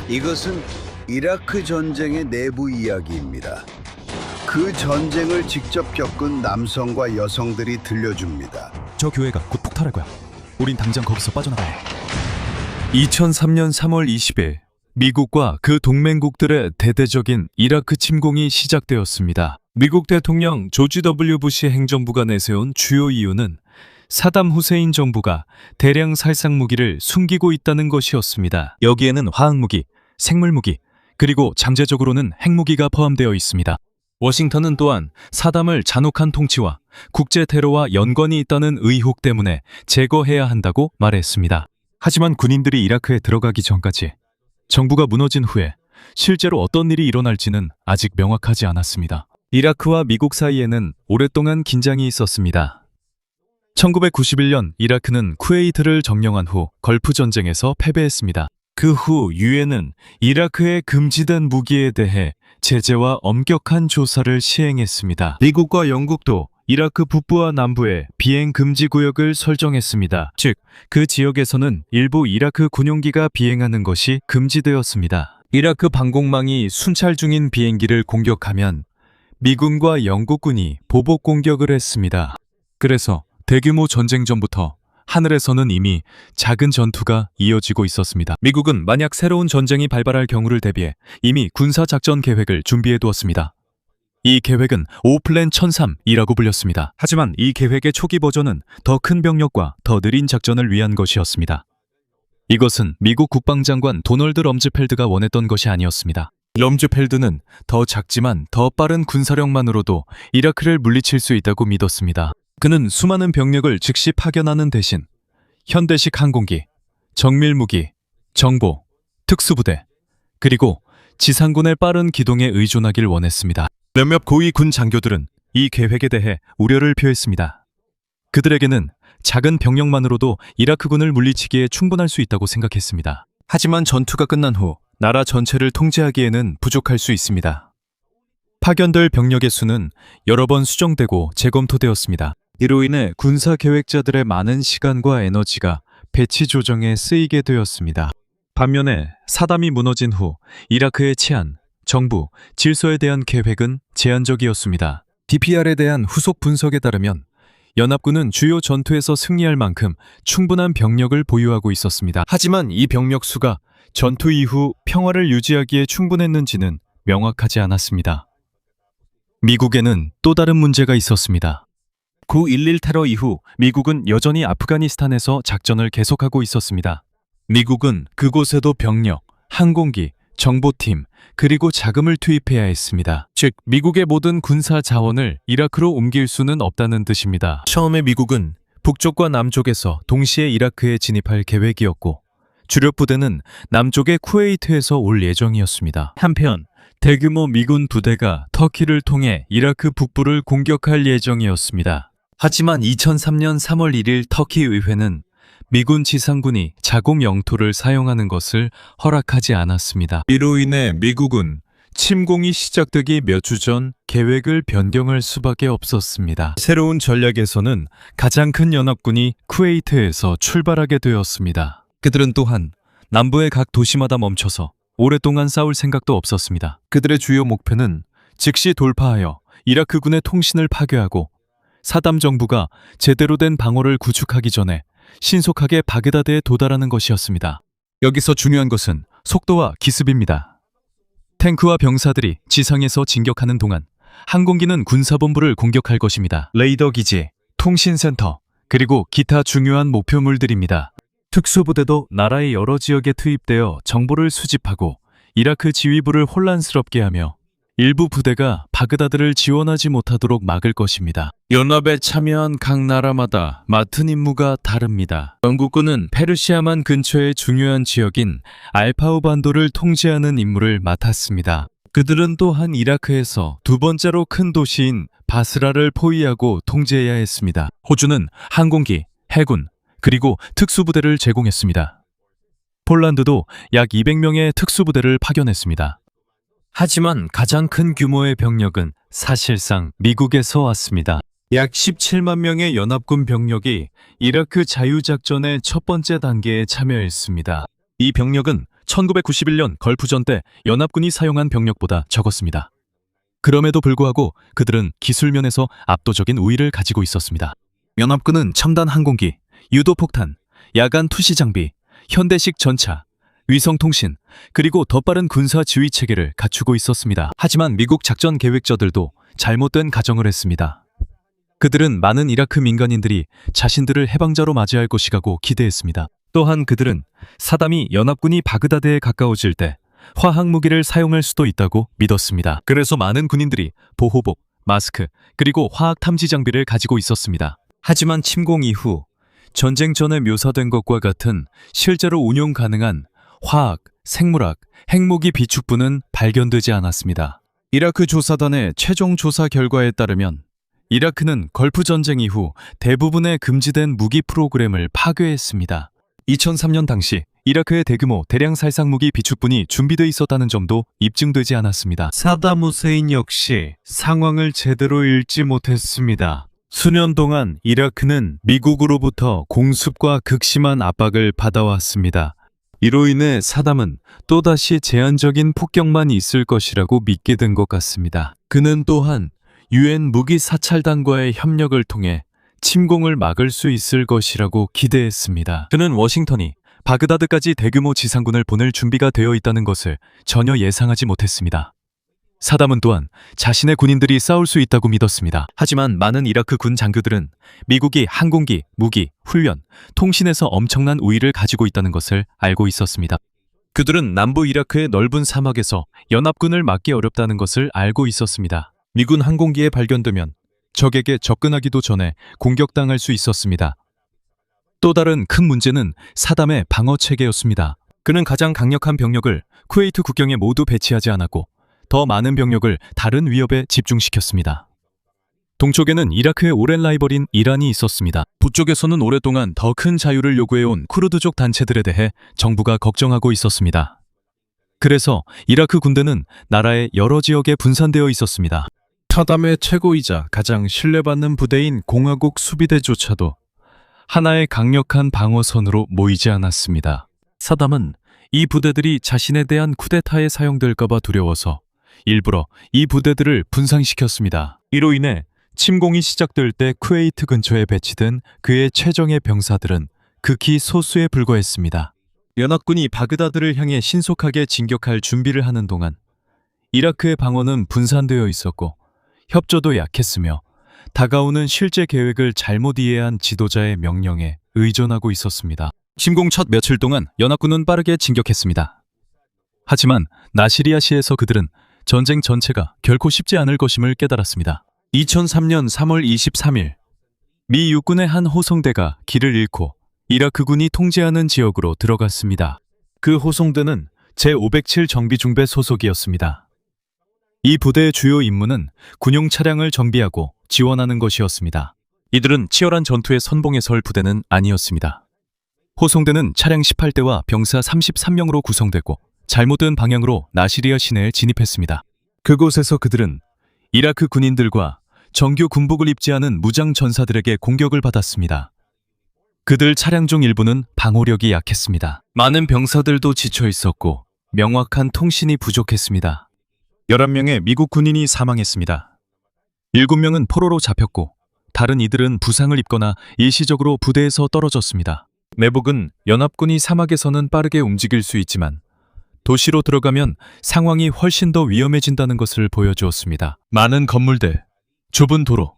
이것은 이라크 전쟁의 내부 이야기입니다. 그 전쟁을 직접 겪은 남성과 여성들이 들려줍니다. 저 교회가 곧 폭발할 거야. 우린 당장 거기서 빠져나가야 해. 2003년 3월 20일 미국과 그 동맹국들의 대대적인 이라크 침공이 시작되었습니다. 미국 대통령 조지 W. 부시 행정부가 내세운 주요 이유는 사담 후세인 정부가 대량 살상 무기를 숨기고 있다는 것이었습니다. 여기에는 화학무기, 생물무기, 그리고 잠재적으로는 핵무기가 포함되어 있습니다. 워싱턴은 또한 사담을 잔혹한 통치와 국제 테러와 연관이 있다는 의혹 때문에 제거해야 한다고 말했습니다. 하지만 군인들이 이라크에 들어가기 전까지 정부가 무너진 후에 실제로 어떤 일이 일어날지는 아직 명확하지 않았습니다. 이라크와 미국 사이에는 오랫동안 긴장이 있었습니다. 1991년 이라크는 쿠웨이트를 점령한 후 걸프 전쟁에서 패배했습니다. 그 후 유엔은 이라크의 금지된 무기에 대해 제재와 엄격한 조사를 시행했습니다. 미국과 영국도 이라크 북부와 남부에 비행 금지 구역을 설정했습니다. 즉, 그 지역에서는 일부 이라크 군용기가 비행하는 것이 금지되었습니다. 이라크 방공망이 순찰 중인 비행기를 공격하면 미군과 영국군이 보복 공격을 했습니다. 그래서 대규모 전쟁 전부터 하늘에서는 이미 작은 전투가 이어지고 있었습니다. 미국은 만약 새로운 전쟁이 발발할 경우를 대비해 이미 군사작전 계획을 준비해 두었습니다. 이 계획은 오플랜 1003이라고 불렸습니다. 하지만 이 계획의 초기 버전은 더 큰 병력과 더 느린 작전을 위한 것이었습니다. 이것은 미국 국방장관 도널드 럼즈펠드가 원했던 것이 아니었습니다. 럼즈펠드는 더 작지만 더 빠른 군사력만으로도 이라크를 물리칠 수 있다고 믿었습니다. 그는 수많은 병력을 즉시 파견하는 대신 현대식 항공기, 정밀무기, 정보, 특수부대, 그리고 지상군의 빠른 기동에 의존하길 원했습니다. 몇몇 고위 군 장교들은 이 계획에 대해 우려를 표했습니다. 그들에게는 작은 병력만으로도 이라크군을 물리치기에 충분할 수 있다고 생각했습니다. 하지만 전투가 끝난 후 나라 전체를 통제하기에는 부족할 수 있습니다. 파견될 병력의 수는 여러 번 수정되고 재검토되었습니다. 이로 인해 군사 계획자들의 많은 시간과 에너지가 배치 조정에 쓰이게 되었습니다. 반면에 사담이 무너진 후 이라크의 치안, 정부, 질서에 대한 계획은 제한적이었습니다. DPR에 대한 후속 분석에 따르면 연합군은 주요 전투에서 승리할 만큼 충분한 병력을 보유하고 있었습니다. 하지만 이 병력 수가 전투 이후 평화를 유지하기에 충분했는지는 명확하지 않았습니다. 미국에는 또 다른 문제가 있었습니다. 9.11 테러 이후 미국은 여전히 아프가니스탄에서 작전을 계속하고 있었습니다. 미국은 그곳에도 병력, 항공기, 정보팀, 그리고 자금을 투입해야 했습니다. 즉, 미국의 모든 군사 자원을 이라크로 옮길 수는 없다는 뜻입니다. 처음에 미국은 북쪽과 남쪽에서 동시에 이라크에 진입할 계획이었고 주력 부대는 남쪽의 쿠웨이트에서 올 예정이었습니다. 한편 대규모 미군 부대가 터키를 통해 이라크 북부를 공격할 예정이었습니다. 하지만 2003년 3월 1일 터키 의회는 미군 지상군이 자국 영토를 사용하는 것을 허락하지 않았습니다. 이로 인해 미국은 침공이 시작되기 몇 주 전 계획을 변경할 수밖에 없었습니다. 새로운 전략에서는 가장 큰 연합군이 쿠웨이트에서 출발하게 되었습니다. 그들은 또한 남부의 각 도시마다 멈춰서 오랫동안 싸울 생각도 없었습니다. 그들의 주요 목표는 즉시 돌파하여 이라크군의 통신을 파괴하고 사담 정부가 제대로 된 방어를 구축하기 전에 신속하게 바그다드에 도달하는 것이었습니다. 여기서 중요한 것은 속도와 기습입니다. 탱크와 병사들이 지상에서 진격하는 동안 항공기는 군사본부를 공격할 것입니다. 레이더 기지, 통신센터, 그리고 기타 중요한 목표물들입니다. 특수부대도 나라의 여러 지역에 투입되어 정보를 수집하고 이라크 지휘부를 혼란스럽게 하며 일부 부대가 바그다드를 지원하지 못하도록 막을 것입니다. 연합에 참여한 각 나라마다 맡은 임무가 다릅니다. 영국군은 페르시아만 근처의 중요한 지역인 알파우 반도를 통제하는 임무를 맡았습니다. 그들은 또한 이라크에서 두 번째로 큰 도시인 바스라를 포위하고 통제해야 했습니다. 호주는 항공기, 해군, 그리고 특수부대를 제공했습니다. 폴란드도 약 200명의 특수부대를 파견했습니다. 하지만 가장 큰 규모의 병력은 사실상 미국에서 왔습니다. 약 17만 명의 연합군 병력이 이라크 자유작전의 첫 번째 단계에 참여했습니다. 이 병력은 1991년 걸프전 때 연합군이 사용한 병력보다 적었습니다. 그럼에도 불구하고 그들은 기술면에서 압도적인 우위를 가지고 있었습니다. 연합군은 첨단 항공기, 유도폭탄, 야간 투시 장비, 현대식 전차, 위성통신, 그리고 더 빠른 군사 지휘 체계를 갖추고 있었습니다. 하지만 미국 작전 계획자들도 잘못된 가정을 했습니다. 그들은 많은 이라크 민간인들이 자신들을 해방자로 맞이할 것이라고 기대했습니다. 또한 그들은 사담이 연합군이 바그다드에 가까워질 때 화학무기를 사용할 수도 있다고 믿었습니다. 그래서 많은 군인들이 보호복, 마스크, 그리고 화학 탐지 장비를 가지고 있었습니다. 하지만 침공 이후 전쟁 전에 묘사된 것과 같은 실제로 운용 가능한 화학, 생물학, 핵무기 비축부는 발견되지 않았습니다. 이라크 조사단의 최종 조사 결과에 따르면 이라크는 걸프 전쟁 이후 대부분의 금지된 무기 프로그램을 파괴했습니다. 2003년 당시 이라크의 대규모 대량 살상 무기 비축분이 준비되어 있었다는 점도 입증되지 않았습니다. 사담 후세인 역시 상황을 제대로 읽지 못했습니다. 수년 동안 이라크는 미국으로부터 공습과 극심한 압박을 받아왔습니다. 이로 인해 사담은 또다시 제한적인 폭격만 있을 것이라고 믿게 된 것 같습니다. 그는 또한 유엔 무기 사찰단과의 협력을 통해 침공을 막을 수 있을 것이라고 기대했습니다. 그는 워싱턴이 바그다드까지 대규모 지상군을 보낼 준비가 되어 있다는 것을 전혀 예상하지 못했습니다. 사담은 또한 자신의 군인들이 싸울 수 있다고 믿었습니다. 하지만 많은 이라크 군 장교들은 미국이 항공기, 무기, 훈련, 통신에서 엄청난 우위를 가지고 있다는 것을 알고 있었습니다. 그들은 남부 이라크의 넓은 사막에서 연합군을 막기 어렵다는 것을 알고 있었습니다. 미군 항공기에 발견되면 적에게 접근하기도 전에 공격당할 수 있었습니다. 또 다른 큰 문제는 사담의 방어 체계였습니다. 그는 가장 강력한 병력을 쿠웨이트 국경에 모두 배치하지 않았고 더 많은 병력을 다른 위협에 집중시켰습니다. 동쪽에는 이라크의 오랜 라이벌인 이란이 있었습니다. 북쪽에서는 오랫동안 더 큰 자유를 요구해온 쿠르드족 단체들에 대해 정부가 걱정하고 있었습니다. 그래서 이라크 군대는 나라의 여러 지역에 분산되어 있었습니다. 사담의 최고이자 가장 신뢰받는 부대인 공화국 수비대조차도 하나의 강력한 방어선으로 모이지 않았습니다. 사담은 이 부대들이 자신에 대한 쿠데타에 사용될까봐 두려워서 일부러 이 부대들을 분산시켰습니다. 이로 인해 침공이 시작될 때 쿠웨이트 근처에 배치된 그의 최정예 병사들은 극히 소수에 불과했습니다. 연합군이 바그다드를 향해 신속하게 진격할 준비를 하는 동안 이라크의 방어는 분산되어 있었고 협조도 약했으며 다가오는 실제 계획을 잘못 이해한 지도자의 명령에 의존하고 있었습니다. 침공 첫 며칠 동안 연합군은 빠르게 진격했습니다. 하지만 나시리야시에서 그들은 전쟁 전체가 결코 쉽지 않을 것임을 깨달았습니다. 2003년 3월 23일 미 육군의 한 호송대가 길을 잃고 이라크군이 통제하는 지역으로 들어갔습니다. 그 호송대는 제507 정비중대 소속이었습니다. 이 부대의 주요 임무는 군용 차량을 정비하고 지원하는 것이었습니다. 이들은 치열한 전투에 선봉에 설 부대는 아니었습니다. 호송대는 차량 18대와 병사 33명으로 구성됐고 잘못된 방향으로 나시리야 시내에 진입했습니다. 그곳에서 그들은 이라크 군인들과 정규 군복을 입지 않은 무장 전사들에게 공격을 받았습니다. 그들 차량 중 일부는 방호력이 약했습니다. 많은 병사들도 지쳐 있었고 명확한 통신이 부족했습니다. 11명의 미국 군인이 사망했습니다. 7명은 포로로 잡혔고 다른 이들은 부상을 입거나 일시적으로 부대에서 떨어졌습니다. 내복은 연합군이 사막에서는 빠르게 움직일 수 있지만 도시로 들어가면 상황이 훨씬 더 위험해진다는 것을 보여주었습니다. 많은 건물들, 좁은 도로,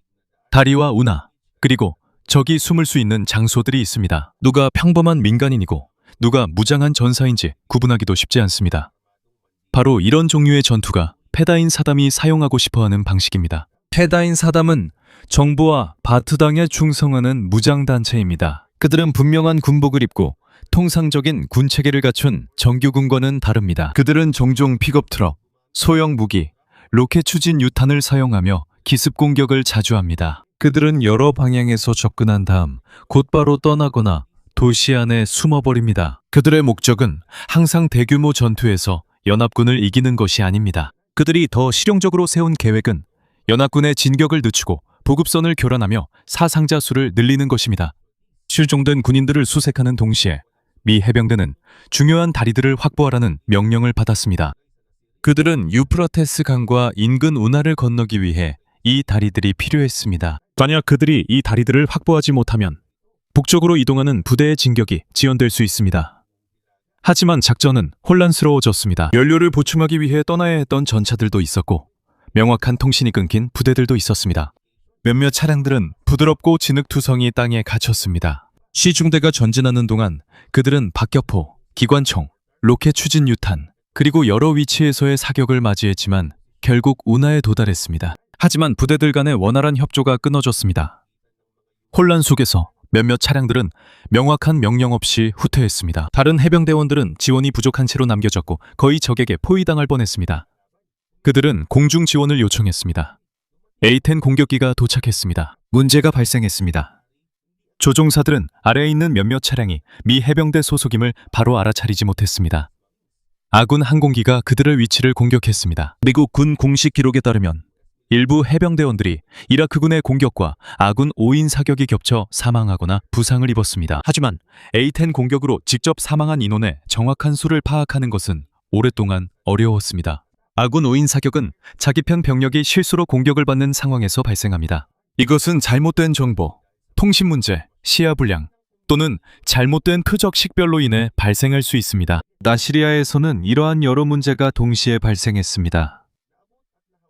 다리와 운하, 그리고 적이 숨을 수 있는 장소들이 있습니다. 누가 평범한 민간인이고 누가 무장한 전사인지 구분하기도 쉽지 않습니다. 바로 이런 종류의 전투가 페다인 사담이 사용하고 싶어하는 방식입니다. 페다인 사담은 정부와 바트당에 충성하는 무장단체입니다. 그들은 분명한 군복을 입고 통상적인 군 체계를 갖춘 정규군과는 다릅니다. 그들은 종종 픽업트럭, 소형 무기, 로켓 추진 유탄을 사용하며 기습 공격을 자주 합니다. 그들은 여러 방향에서 접근한 다음 곧바로 떠나거나 도시 안에 숨어버립니다. 그들의 목적은 항상 대규모 전투에서 연합군을 이기는 것이 아닙니다. 그들이 더 실용적으로 세운 계획은 연합군의 진격을 늦추고 보급선을 교란하며 사상자 수를 늘리는 것입니다. 실종된 군인들을 수색하는 동시에 미 해병대는 중요한 다리들을 확보하라는 명령을 받았습니다. 그들은 유프라테스 강과 인근 운하를 건너기 위해 이 다리들이 필요했습니다. 만약 그들이 이 다리들을 확보하지 못하면 북쪽으로 이동하는 부대의 진격이 지연될 수 있습니다. 하지만 작전은 혼란스러워졌습니다. 연료를 보충하기 위해 떠나야 했던 전차들도 있었고 명확한 통신이 끊긴 부대들도 있었습니다. 몇몇 차량들은 부드럽고 진흙투성이 땅에 갇혔습니다. 시중대가 전진하는 동안 그들은 박격포, 기관총, 로켓 추진 유탄, 그리고 여러 위치에서의 사격을 맞이했지만 결국 운하에 도달했습니다. 하지만 부대들 간의 원활한 협조가 끊어졌습니다. 혼란 속에서 몇몇 차량들은 명확한 명령 없이 후퇴했습니다. 다른 해병대원들은 지원이 부족한 채로 남겨졌고 거의 적에게 포위당할 뻔했습니다. 그들은 공중 지원을 요청했습니다. A-10 공격기가 도착했습니다. 문제가 발생했습니다. 조종사들은 아래에 있는 몇몇 차량이 미 해병대 소속임을 바로 알아차리지 못했습니다. 아군 항공기가 그들의 위치를 공격했습니다. 미국 군 공식 기록에 따르면 일부 해병대원들이 이라크군의 공격과 아군 5인 사격이 겹쳐 사망하거나 부상을 입었습니다. 하지만 A-10 공격으로 직접 사망한 인원의 정확한 수를 파악하는 것은 오랫동안 어려웠습니다. 아군 5인 사격은 자기 편 병력이 실수로 공격을 받는 상황에서 발생합니다. 이것은 잘못된 정보, 통신 문제, 시야 불량 또는 잘못된 표적 식별로 인해 발생할 수 있습니다. 나시리아에서는 이러한 여러 문제가 동시에 발생했습니다.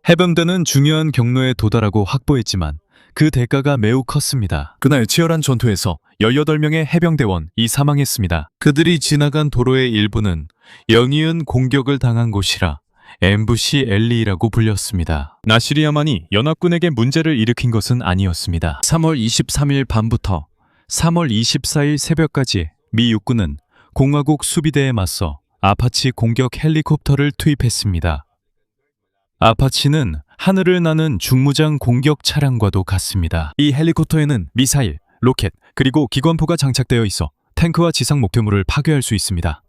해병대는 중요한 경로에 도달하고 확보했지만 그 대가가 매우 컸습니다. 그날 치열한 전투에서 18명의 해병대원이 사망했습니다. 그들이 지나간 도로의 일부는 연이은 공격을 당한 곳이라 엠부시 엘리라고 불렸습니다. 나시리아만이 연합군에게 문제를 일으킨 것은 아니었습니다. 3월 23일 밤부터 3월 24일 새벽까지 미 육군은 공화국 수비대에 맞서 아파치 공격 헬리콥터를 투입했습니다. 아파치는 하늘을 나는 중무장 공격 차량과도 같습니다. 이 헬리콥터에는 미사일, 로켓, 그리고 기관포가 장착되어 있어 탱크와 지상 목표물을 파괴할 수 있습니다.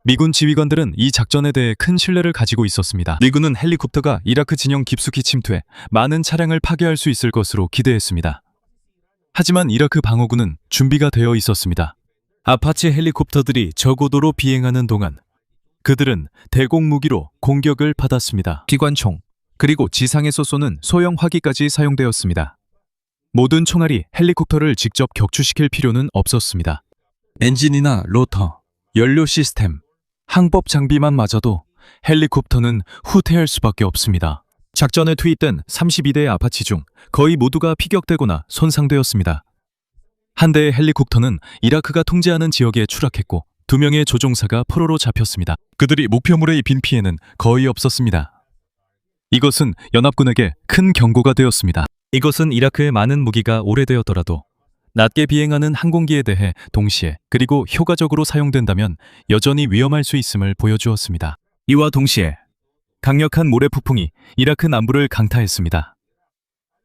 미군 지휘관들은 이 작전에 대해 큰 신뢰를 가지고 있었습니다. 미군은 헬리콥터가 이라크 진영 깊숙이 침투해 많은 차량을 파괴할 수 있을 것으로 기대했습니다. 하지만 이라크 방어군은 준비가 되어 있었습니다. 아파치 헬리콥터들이 저고도로 비행하는 동안 그들은 대공 무기로 공격을 받았습니다. 기관총, 그리고 지상에서 쏘는 소형 화기까지 사용되었습니다. 모든 총알이 헬리콥터를 직접 격추시킬 필요는 없었습니다. 엔진이나 로터, 연료 시스템, 항법 장비만 맞아도 헬리콥터는 후퇴할 수밖에 없습니다. 작전에 투입된 32대의 아파치 중 거의 모두가 피격되거나 손상되었습니다. 한 대의 헬리콥터는 이라크가 통제하는 지역에 추락했고 2명의 조종사가 포로로 잡혔습니다. 그들이 목표물에 입힌 피해는 거의 없었습니다. 이것은 연합군에게 큰 경고가 되었습니다. 이것은 이라크의 많은 무기가 오래되었더라도 낮게 비행하는 항공기에 대해 동시에 그리고 효과적으로 사용된다면 여전히 위험할 수 있음을 보여주었습니다. 이와 동시에 강력한 모래폭풍이 이라크 남부를 강타했습니다.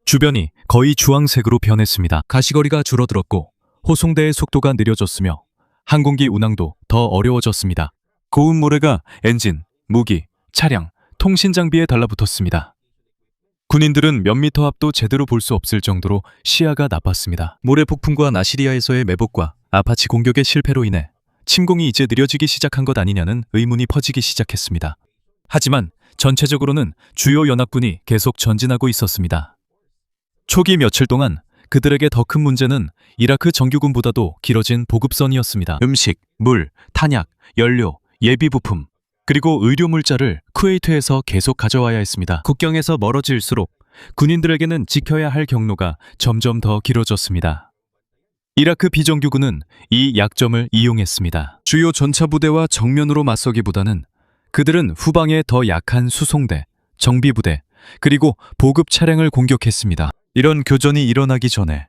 주변이 거의 주황색으로 변했습니다. 가시거리가 줄어들었고 호송대의 속도가 느려졌으며 항공기 운항도 더 어려워졌습니다. 고운 모래가 엔진, 무기, 차량, 통신 장비에 달라붙었습니다. 군인들은 몇 미터 앞도 제대로 볼 수 없을 정도로 시야가 나빴습니다. 모래 폭풍과 나시리아에서의 매복과 아파치 공격의 실패로 인해 침공이 이제 느려지기 시작한 것 아니냐는 의문이 퍼지기 시작했습니다. 하지만 전체적으로는 주요 연합군이 계속 전진하고 있었습니다. 초기 며칠 동안 그들에게 더 큰 문제는 이라크 정규군보다도 길어진 보급선이었습니다. 음식, 물, 탄약, 연료, 예비 부품, 그리고 의료 물자를 쿠웨이트에서 계속 가져와야 했습니다. 국경에서 멀어질수록 군인들에게는 지켜야 할 경로가 점점 더 길어졌습니다. 이라크 비정규군은 이 약점을 이용했습니다. 주요 전차부대와 정면으로 맞서기보다는 그들은 후방에 더 약한 수송대, 정비부대, 그리고 보급 차량을 공격했습니다. 이런 교전이 일어나기 전에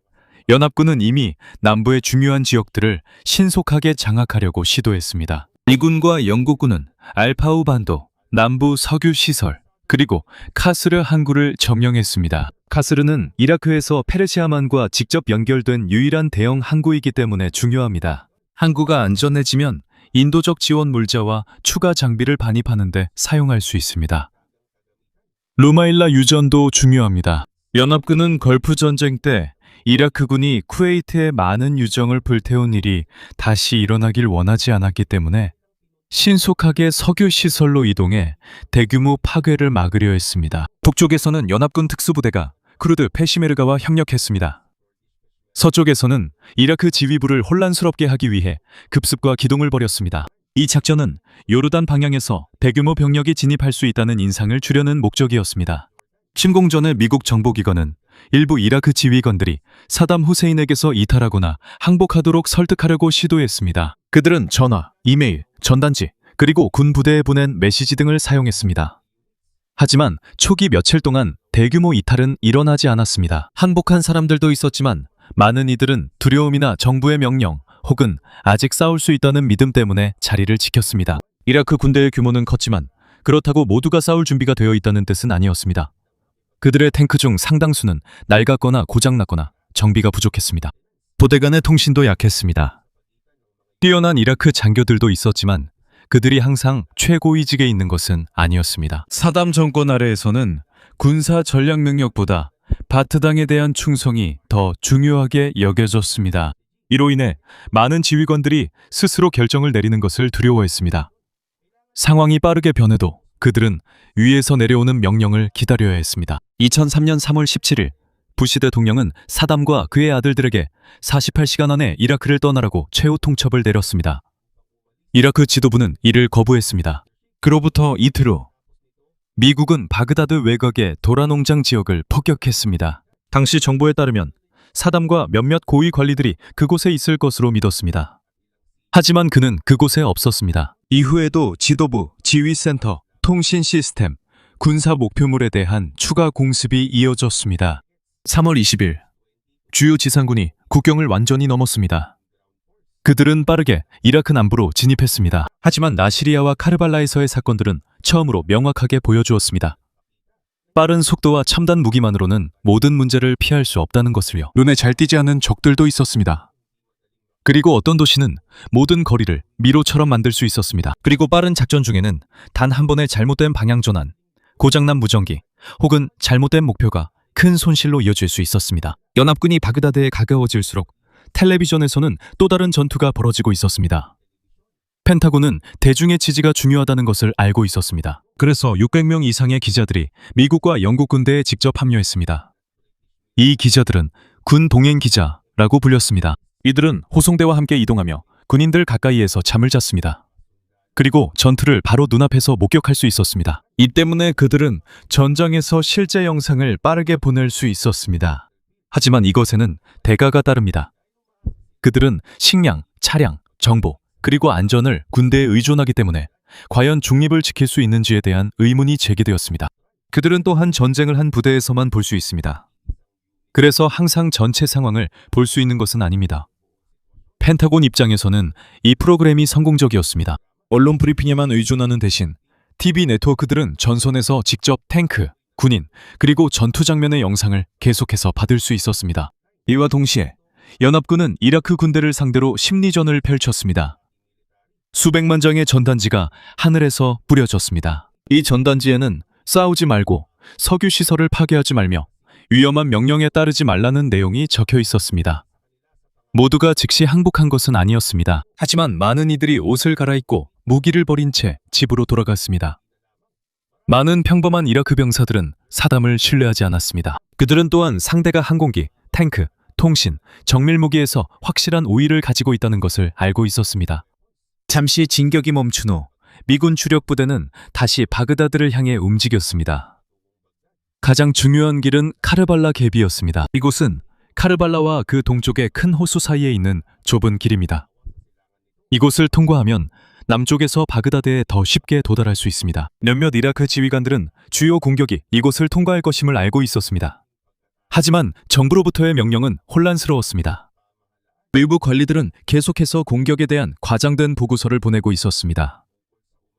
연합군은 이미 남부의 중요한 지역들을 신속하게 장악하려고 시도했습니다. 미군과 영국군은 알파우 반도, 남부 석유 시설, 그리고 카스르 항구를 점령했습니다. 카스르는 이라크에서 페르시아만과 직접 연결된 유일한 대형 항구이기 때문에 중요합니다. 항구가 안전해지면 인도적 지원 물자와 추가 장비를 반입하는 데 사용할 수 있습니다. 루마일라 유전도 중요합니다. 연합군은 걸프 전쟁 때 이라크군이 쿠웨이트의 많은 유정을 불태운 일이 다시 일어나길 원하지 않았기 때문에 신속하게 석유 시설로 이동해 대규모 파괴를 막으려 했습니다. 북쪽에서는 연합군 특수부대가 쿠르드 페시메르가와 협력했습니다. 서쪽에서는 이라크 지휘부를 혼란스럽게 하기 위해 급습과 기동을 벌였습니다. 이 작전은 요르단 방향에서 대규모 병력이 진입할 수 있다는 인상을 주려는 목적이었습니다. 침공 전에 미국 정보기관은 일부 이라크 지휘관들이 사담 후세인에게서 이탈하거나 항복하도록 설득하려고 시도했습니다. 그들은 전화, 이메일, 전단지, 그리고 군 부대에 보낸 메시지 등을 사용했습니다. 하지만 초기 며칠 동안 대규모 이탈은 일어나지 않았습니다. 항복한 사람들도 있었지만 많은 이들은 두려움이나 정부의 명령 혹은 아직 싸울 수 있다는 믿음 때문에 자리를 지켰습니다. 이라크 군대의 규모는 컸지만 그렇다고 모두가 싸울 준비가 되어 있다는 뜻은 아니었습니다. 그들의 탱크 중 상당수는 낡았거나 고장났거나 정비가 부족했습니다. 부대 간의 통신도 약했습니다. 뛰어난 이라크 장교들도 있었지만 그들이 항상 최고위직에 있는 것은 아니었습니다. 사담 정권 아래에서는 군사 전략 능력보다 바트당에 대한 충성이 더 중요하게 여겨졌습니다. 이로 인해 많은 지휘관들이 스스로 결정을 내리는 것을 두려워했습니다. 상황이 빠르게 변해도 그들은 위에서 내려오는 명령을 기다려야 했습니다. 2003년 3월 17일 부시 대통령은 사담과 그의 아들들에게 48시간 안에 이라크를 떠나라고 최후 통첩을 내렸습니다. 이라크 지도부는 이를 거부했습니다. 그로부터 이틀 후 미국은 바그다드 외곽의 도라농장 지역을 폭격했습니다. 당시 정보에 따르면 사담과 몇몇 고위 관리들이 그곳에 있을 것으로 믿었습니다. 하지만 그는 그곳에 없었습니다. 이후에도 지도부, 지휘센터, 통신 시스템, 군사 목표물에 대한 추가 공습이 이어졌습니다. 3월 20일, 주요 지상군이 국경을 완전히 넘었습니다. 그들은 빠르게 이라크 남부로 진입했습니다. 하지만 나시리아와 카르발라에서의 사건들은 처음으로 명확하게 보여주었습니다. 빠른 속도와 첨단 무기만으로는 모든 문제를 피할 수 없다는 것을요. 눈에 잘 띄지 않는 적들도 있었습니다. 그리고 어떤 도시는 모든 거리를 미로처럼 만들 수 있었습니다. 그리고 빠른 작전 중에는 단 한 번의 잘못된 방향 전환, 고장난 무전기, 혹은 잘못된 목표가 큰 손실로 이어질 수 있었습니다. 연합군이 바그다드에 가까워질수록 텔레비전에서는 또 다른 전투가 벌어지고 있었습니다. 펜타곤은 대중의 지지가 중요하다는 것을 알고 있었습니다. 그래서 600명 이상의 기자들이 미국과 영국 군대에 직접 합류했습니다. 이 기자들은 군 동행 기자라고 불렸습니다. 이들은 호송대와 함께 이동하며 군인들 가까이에서 잠을 잤습니다. 그리고 전투를 바로 눈앞에서 목격할 수 있었습니다. 이 때문에 그들은 전장에서 실제 영상을 빠르게 보낼 수 있었습니다. 하지만 이것에는 대가가 따릅니다. 그들은 식량, 차량, 정보, 그리고 안전을 군대에 의존하기 때문에 과연 중립을 지킬 수 있는지에 대한 의문이 제기되었습니다. 그들은 또한 전쟁을 한 부대에서만 볼 수 있습니다. 그래서 항상 전체 상황을 볼 수 있는 것은 아닙니다. 펜타곤 입장에서는 이 프로그램이 성공적이었습니다. 언론 브리핑에만 의존하는 대신 TV 네트워크들은 전선에서 직접 탱크, 군인, 그리고 전투 장면의 영상을 계속해서 받을 수 있었습니다. 이와 동시에 연합군은 이라크 군대를 상대로 심리전을 펼쳤습니다. 수백만 장의 전단지가 하늘에서 뿌려졌습니다. 이 전단지에는 싸우지 말고 석유 시설을 파괴하지 말며 위험한 명령에 따르지 말라는 내용이 적혀 있었습니다. 모두가 즉시 항복한 것은 아니었습니다. 하지만 많은 이들이 옷을 갈아입고 무기를 버린 채 집으로 돌아갔습니다. 많은 평범한 이라크 병사들은 사담을 신뢰하지 않았습니다. 그들은 또한 상대가 항공기, 탱크, 통신, 정밀 무기에서 확실한 우위를 가지고 있다는 것을 알고 있었습니다. 잠시 진격이 멈춘 후 미군 주력 부대는 다시 바그다드를 향해 움직였습니다. 가장 중요한 길은 카르발라 갭이었습니다. 이곳은 카르발라와 그 동쪽의 큰 호수 사이에 있는 좁은 길입니다. 이곳을 통과하면 남쪽에서 바그다드에 더 쉽게 도달할 수 있습니다. 몇몇 이라크 지휘관들은 주요 공격이 이곳을 통과할 것임을 알고 있었습니다. 하지만 정부로부터의 명령은 혼란스러웠습니다. 외부 관리들은 계속해서 공격에 대한 과장된 보고서를 보내고 있었습니다.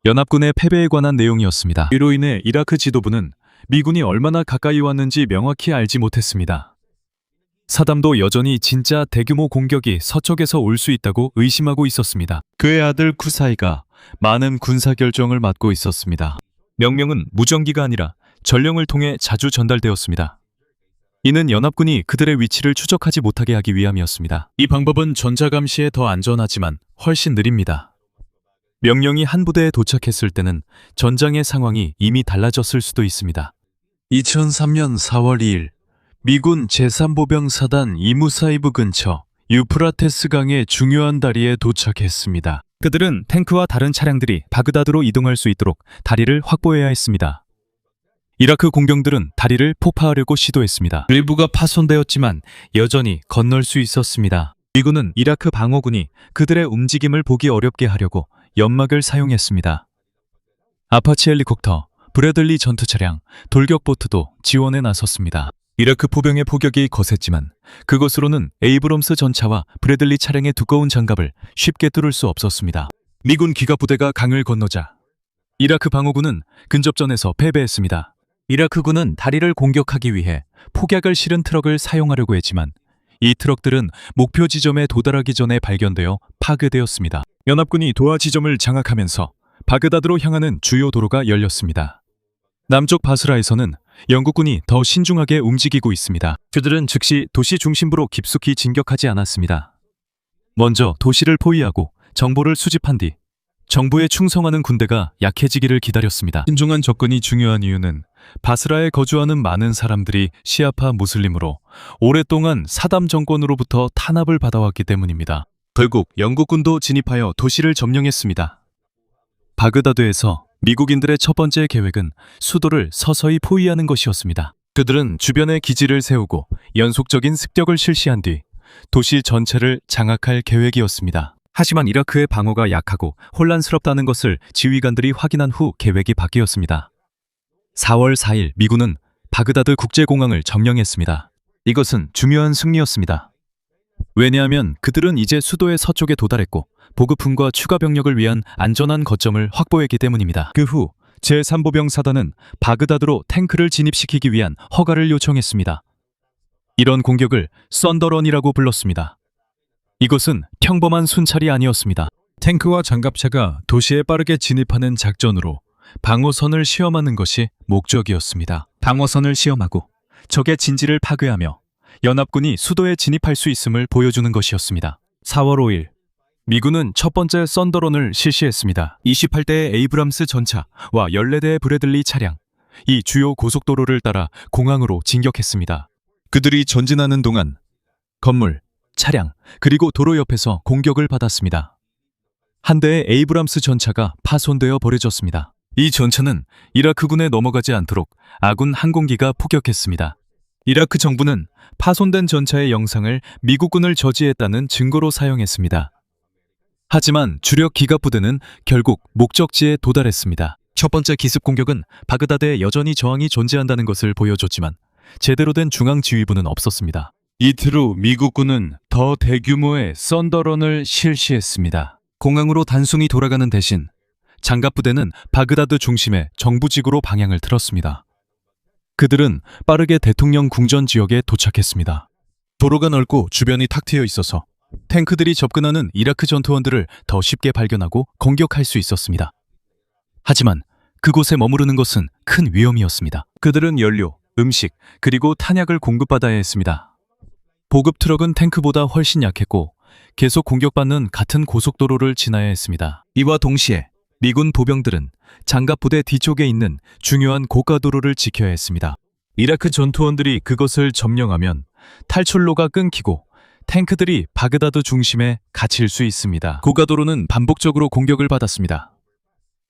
연합군의 패배에 관한 내용이었습니다. 이로 인해 이라크 지도부는 미군이 얼마나 가까이 왔는지 명확히 알지 못했습니다. 사담도 여전히 진짜 대규모 공격이 서쪽에서 올 수 있다고 의심하고 있었습니다. 그의 아들 쿠사이가 많은 군사 결정을 맡고 있었습니다. 명령은 무전기가 아니라 전령을 통해 자주 전달되었습니다. 이는 연합군이 그들의 위치를 추적하지 못하게 하기 위함이었습니다. 이 방법은 전자감시에 더 안전하지만 훨씬 느립니다. 명령이 한 부대에 도착했을 때는 전장의 상황이 이미 달라졌을 수도 있습니다. 2003년 4월 2일 미군 제3보병사단 이무사이브 근처 유프라테스 강의 중요한 다리에 도착했습니다. 그들은 탱크와 다른 차량들이 바그다드로 이동할 수 있도록 다리를 확보해야 했습니다. 이라크 공병들은 다리를 폭파하려고 시도했습니다. 일부가 파손되었지만 여전히 건널 수 있었습니다. 미군은 이라크 방어군이 그들의 움직임을 보기 어렵게 하려고 연막을 사용했습니다. 아파치 헬리콥터, 브래들리 전투 차량, 돌격보트도 지원에 나섰습니다. 이라크 포병의 포격이 거셌지만 그것으로는 에이브럼스 전차와 브래들리 차량의 두꺼운 장갑을 쉽게 뚫을 수 없었습니다. 미군 기갑부대가 강을 건너자 이라크 방어군은 근접전에서 패배했습니다. 이라크군은 다리를 공격하기 위해 폭약을 실은 트럭을 사용하려고 했지만 이 트럭들은 목표 지점에 도달하기 전에 발견되어 파괴되었습니다. 연합군이 도하 지점을 장악하면서 바그다드로 향하는 주요 도로가 열렸습니다. 남쪽 바스라에서는 영국군이 더 신중하게 움직이고 있습니다. 그들은 즉시 도시 중심부로 깊숙이 진격하지 않았습니다. 먼저 도시를 포위하고 정보를 수집한 뒤 정부에 충성하는 군대가 약해지기를 기다렸습니다. 신중한 접근이 중요한 이유는 바스라에 거주하는 많은 사람들이 시아파 무슬림으로 오랫동안 사담 정권으로부터 탄압을 받아왔기 때문입니다. 결국 영국군도 진입하여 도시를 점령했습니다. 바그다드에서 미국인들의 첫 번째 계획은 수도를 서서히 포위하는 것이었습니다. 그들은 주변에 기지를 세우고 연속적인 습격을 실시한 뒤 도시 전체를 장악할 계획이었습니다. 하지만 이라크의 방어가 약하고 혼란스럽다는 것을 지휘관들이 확인한 후 계획이 바뀌었습니다. 4월 4일 미군은 바그다드 국제공항을 점령했습니다. 이것은 중요한 승리였습니다. 왜냐하면 그들은 이제 수도의 서쪽에 도달했고 보급품과 추가 병력을 위한 안전한 거점을 확보했기 때문입니다. 그 후 제3보병사단은 바그다드로 탱크를 진입시키기 위한 허가를 요청했습니다. 이런 공격을 썬더런이라고 불렀습니다. 이것은 평범한 순찰이 아니었습니다. 탱크와 장갑차가 도시에 빠르게 진입하는 작전으로 방어선을 시험하는 것이 목적이었습니다. 방어선을 시험하고 적의 진지를 파괴하며 연합군이 수도에 진입할 수 있음을 보여주는 것이었습니다. 4월 5일 미군은 첫 번째 썬더런을 실시했습니다. 28대의 에이브람스 전차와 14대의 브래들리 차량, 이 주요 고속도로를 따라 공항으로 진격했습니다. 그들이 전진하는 동안 건물, 차량, 그리고 도로 옆에서 공격을 받았습니다. 한 대의 에이브람스 전차가 파손되어 버려졌습니다. 이 전차는 이라크군에 넘어가지 않도록 아군 항공기가 폭격했습니다. 이라크 정부는 파손된 전차의 영상을 미국군을 저지했다는 증거로 사용했습니다. 하지만 주력 기갑부대는 결국 목적지에 도달했습니다. 첫 번째 기습 공격은 바그다드에 여전히 저항이 존재한다는 것을 보여줬지만 제대로 된 중앙지휘부는 없었습니다. 이틀 후 미국군은 더 대규모의 썬더런을 실시했습니다. 공항으로 단순히 돌아가는 대신 장갑부대는 바그다드 중심의 정부지구로 방향을 틀었습니다. 그들은 빠르게 대통령 궁전 지역에 도착했습니다. 도로가 넓고 주변이 탁 트여 있어서 탱크들이 접근하는 이라크 전투원들을 더 쉽게 발견하고 공격할 수 있었습니다. 하지만 그곳에 머무르는 것은 큰 위험이었습니다. 그들은 연료, 음식, 그리고 탄약을 공급받아야 했습니다. 보급 트럭은 탱크보다 훨씬 약했고 계속 공격받는 같은 고속도로를 지나야 했습니다. 이와 동시에 미군 보병들은 장갑부대 뒤쪽에 있는 중요한 고가도로를 지켜야 했습니다. 이라크 전투원들이 그것을 점령하면 탈출로가 끊기고 탱크들이 바그다드 중심에 갇힐 수 있습니다. 고가도로는 반복적으로 공격을 받았습니다.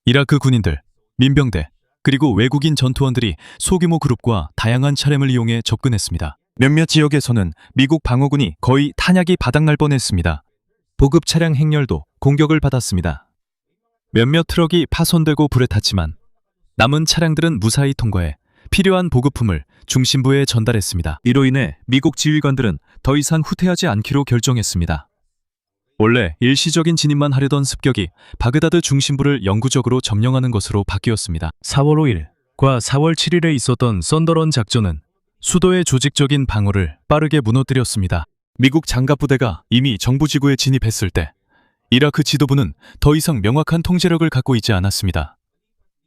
이라크 군인들, 민병대, 그리고 외국인 전투원들이 소규모 그룹과 다양한 차량을 이용해 접근했습니다. 몇몇 지역에서는 미국 방어군이 거의 탄약이 바닥날 뻔했습니다. 보급 차량 행렬도 공격을 받았습니다. 몇몇 트럭이 파손되고 불에 탔지만 남은 차량들은 무사히 통과해 필요한 보급품을 중심부에 전달했습니다. 이로 인해 미국 지휘관들은 더 이상 후퇴하지 않기로 결정했습니다. 원래 일시적인 진입만 하려던 습격이 바그다드 중심부를 영구적으로 점령하는 것으로 바뀌었습니다. 4월 5일과 4월 7일에 있었던 썬더런 작전은 수도의 조직적인 방어를 빠르게 무너뜨렸습니다. 미국 장갑부대가 이미 정부지구에 진입했을 때 이라크 지도부는 더 이상 명확한 통제력을 갖고 있지 않았습니다.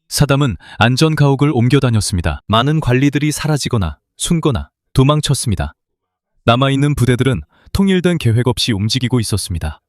사담은 안전 가옥을 옮겨 다녔습니다. 많은 관리들이 사라지거나 숨거나 도망쳤습니다. 남아있는 부대들은 통일된 계획 없이 움직이고 있었습니다.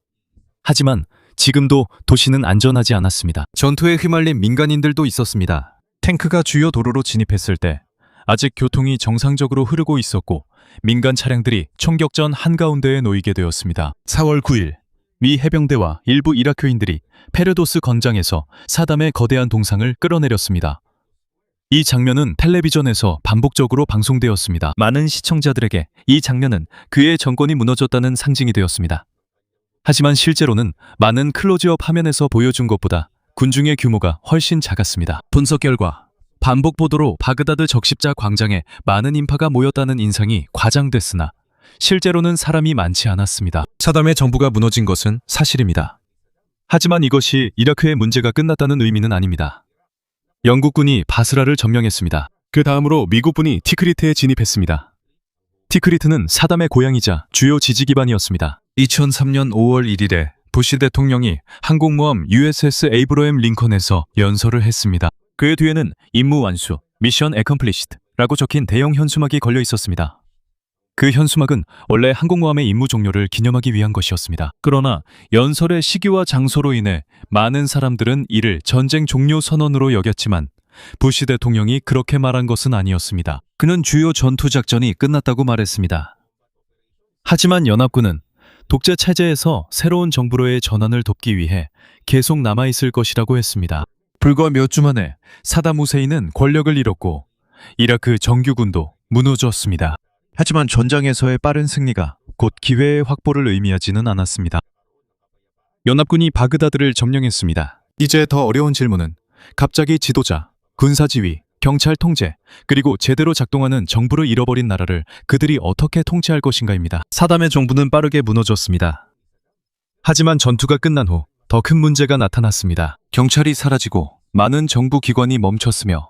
하지만 지금도 도시는 안전하지 않았습니다. 전투에 휘말린 민간인들도 있었습니다. 탱크가 주요 도로로 진입했을 때 아직 교통이 정상적으로 흐르고 있었고 민간 차량들이 총격전 한가운데에 놓이게 되었습니다. 4월 9일 미 해병대와 일부 이라크인들이 페르도스 건장에서 사담의 거대한 동상을 끌어내렸습니다. 이 장면은 텔레비전에서 반복적으로 방송되었습니다. 많은 시청자들에게 이 장면은 그의 정권이 무너졌다는 상징이 되었습니다. 하지만 실제로는 많은 클로즈업 화면에서 보여준 것보다 군중의 규모가 훨씬 작았습니다. 분석 결과 반복 보도로 바그다드 적십자 광장에 많은 인파가 모였다는 인상이 과장됐으나 실제로는 사람이 많지 않았습니다. 사담의 정부가 무너진 것은 사실입니다. 하지만 이것이 이라크의 문제가 끝났다는 의미는 아닙니다. 영국군이 바스라를 점령했습니다. 그 다음으로 미국군이 티크리트에 진입했습니다. 티크리트는 사담의 고향이자 주요 지지 기반이었습니다. 2003년 5월 1일에 부시 대통령이 항공모함 USS 에이브러햄 링컨에서 연설을 했습니다. 그의 뒤에는 임무 완수, 미션 애컴플리시드라고 적힌 대형 현수막이 걸려 있었습니다. 그 현수막은 원래 항공모함의 임무 종료를 기념하기 위한 것이었습니다. 그러나 연설의 시기와 장소로 인해 많은 사람들은 이를 전쟁 종료 선언으로 여겼지만 부시 대통령이 그렇게 말한 것은 아니었습니다. 그는 주요 전투 작전이 끝났다고 말했습니다. 하지만 연합군은 독재 체제에서 새로운 정부로의 전환을 돕기 위해 계속 남아있을 것이라고 했습니다. 불과 몇 주 만에 사담 후세인은 권력을 잃었고 이라크 정규군도 무너졌습니다. 하지만 전장에서의 빠른 승리가 곧 기회의 확보를 의미하지는 않았습니다. 연합군이 바그다드를 점령했습니다. 이제 더 어려운 질문은 갑자기 지도자, 군사지휘, 경찰 통제, 그리고 제대로 작동하는 정부를 잃어버린 나라를 그들이 어떻게 통치할 것인가입니다. 사담의 정부는 빠르게 무너졌습니다. 하지만 전투가 끝난 후 더 큰 문제가 나타났습니다. 경찰이 사라지고 많은 정부 기관이 멈췄으며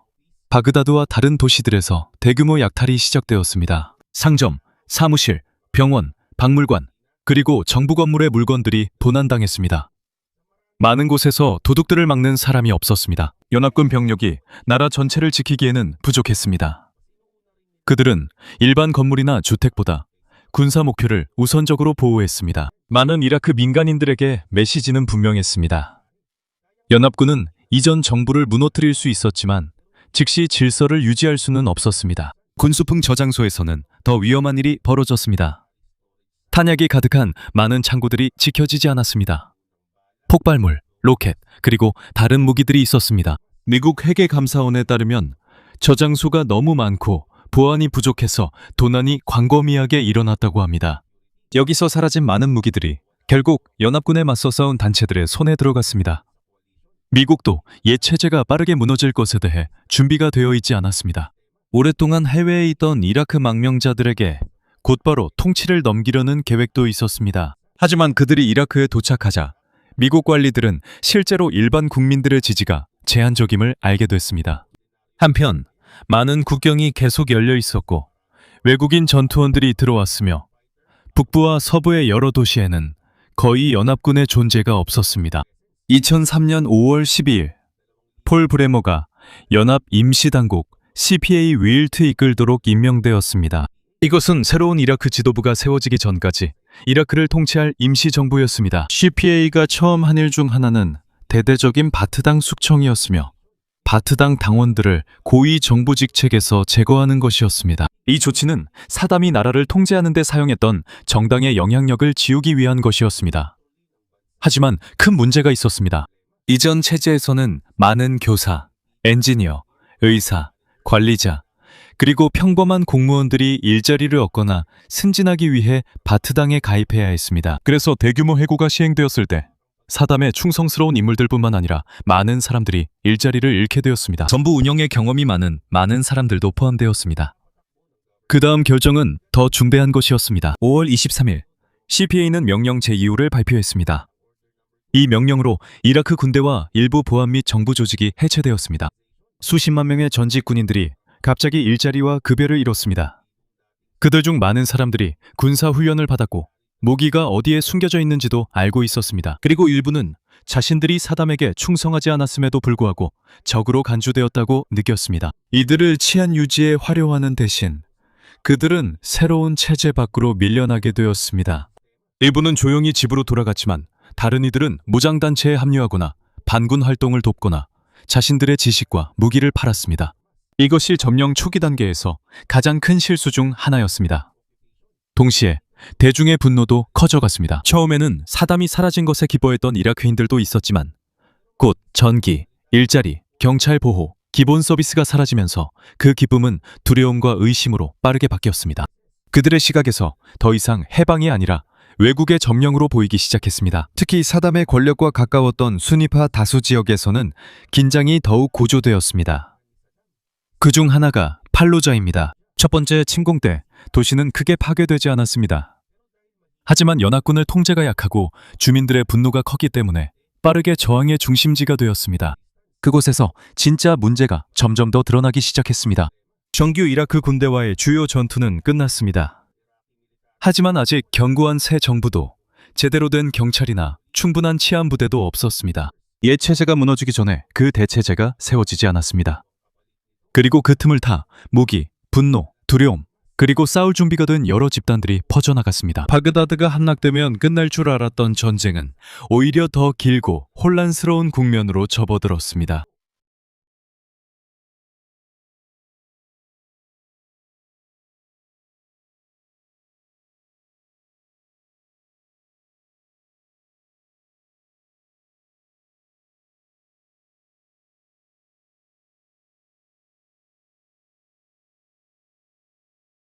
바그다드와 다른 도시들에서 대규모 약탈이 시작되었습니다. 상점, 사무실, 병원, 박물관, 그리고 정부 건물의 물건들이 도난당했습니다. 많은 곳에서 도둑들을 막는 사람이 없었습니다. 연합군 병력이 나라 전체를 지키기에는 부족했습니다. 그들은 일반 건물이나 주택보다 군사 목표를 우선적으로 보호했습니다. 많은 이라크 민간인들에게 메시지는 분명했습니다. 연합군은 이전 정부를 무너뜨릴 수 있었지만 즉시 질서를 유지할 수는 없었습니다. 군수풍 저장소에서는 더 위험한 일이 벌어졌습니다. 탄약이 가득한 많은 창고들이 지켜지지 않았습니다. 폭발물, 로켓, 그리고 다른 무기들이 있었습니다. 미국 회계감사원에 따르면 저장소가 너무 많고 보안이 부족해서 도난이 광범위하게 일어났다고 합니다. 여기서 사라진 많은 무기들이 결국 연합군에 맞서 싸운 단체들의 손에 들어갔습니다. 미국도 옛 체제가 빠르게 무너질 것에 대해 준비가 되어 있지 않았습니다. 오랫동안 해외에 있던 이라크 망명자들에게 곧바로 통치를 넘기려는 계획도 있었습니다. 하지만 그들이 이라크에 도착하자 미국 관리들은 실제로 일반 국민들의 지지가 제한적임을 알게 됐습니다. 한편 많은 국경이 계속 열려 있었고 외국인 전투원들이 들어왔으며 북부와 서부의 여러 도시에는 거의 연합군의 존재가 없었습니다. 2003년 5월 12일 폴 브레머가 연합 임시당국 CPA 윌트 이끌도록 임명되었습니다. 이것은 새로운 이라크 지도부가 세워지기 전까지 이라크를 통치할 임시정부였습니다. CPA가 처음 한 일 중 하나는 대대적인 바트당 숙청이었으며 바트당 당원들을 고위 정부직책에서 제거하는 것이었습니다. 이 조치는 사담이 나라를 통제하는 데 사용했던 정당의 영향력을 지우기 위한 것이었습니다. 하지만 큰 문제가 있었습니다. 이전 체제에서는 많은 교사, 엔지니어, 의사, 관리자, 그리고 평범한 공무원들이 일자리를 얻거나 승진하기 위해 바트당에 가입해야 했습니다. 그래서 대규모 해고가 시행되었을 때 사담의 충성스러운 인물들뿐만 아니라 많은 사람들이 일자리를 잃게 되었습니다. 전부 운영의 경험이 많은 사람들도 포함되었습니다. 그 다음 결정은 더 중대한 것이었습니다. 5월 23일 CPA는 명령 제2호를 발표했습니다. 이 명령으로 이라크 군대와 일부 보안 및 정부 조직이 해체되었습니다. 수십만 명의 전직 군인들이 갑자기 일자리와 급여를 잃었습니다. 그들 중 많은 사람들이 군사 훈련을 받았고 무기가 어디에 숨겨져 있는지도 알고 있었습니다. 그리고 일부는 자신들이 사담에게 충성하지 않았음에도 불구하고 적으로 간주되었다고 느꼈습니다. 이들을 치안 유지에 활용하는 대신 그들은 새로운 체제 밖으로 밀려나게 되었습니다. 일부는 조용히 집으로 돌아갔지만 다른 이들은 무장단체에 합류하거나 반군 활동을 돕거나 자신들의 지식과 무기를 팔았습니다. 이것이 점령 초기 단계에서 가장 큰 실수 중 하나였습니다. 동시에 대중의 분노도 커져갔습니다. 처음에는 사담이 사라진 것에 기뻐했던 이라크인들도 있었지만 곧 전기, 일자리, 경찰 보호, 기본 서비스가 사라지면서 그 기쁨은 두려움과 의심으로 빠르게 바뀌었습니다. 그들의 시각에서 더 이상 해방이 아니라 외국의 점령으로 보이기 시작했습니다. 특히 사담의 권력과 가까웠던 수니파 다수 지역에서는 긴장이 더욱 고조되었습니다. 그중 하나가 팔루자입니다. 첫 번째 침공 때 도시는 크게 파괴되지 않았습니다. 하지만 연합군의 통제가 약하고 주민들의 분노가 컸기 때문에 빠르게 저항의 중심지가 되었습니다. 그곳에서 진짜 문제가 점점 더 드러나기 시작했습니다. 정규 이라크 군대와의 주요 전투는 끝났습니다. 하지만 아직 견고한 새 정부도 제대로 된 경찰이나 충분한 치안 부대도 없었습니다. 옛 체제가 무너지기 전에 그 대체제가 세워지지 않았습니다. 그리고 그 틈을 타 무기, 분노, 두려움, 그리고 싸울 준비가 된 여러 집단들이 퍼져나갔습니다. 바그다드가 함락되면 끝날 줄 알았던 전쟁은 오히려 더 길고 혼란스러운 국면으로 접어들었습니다.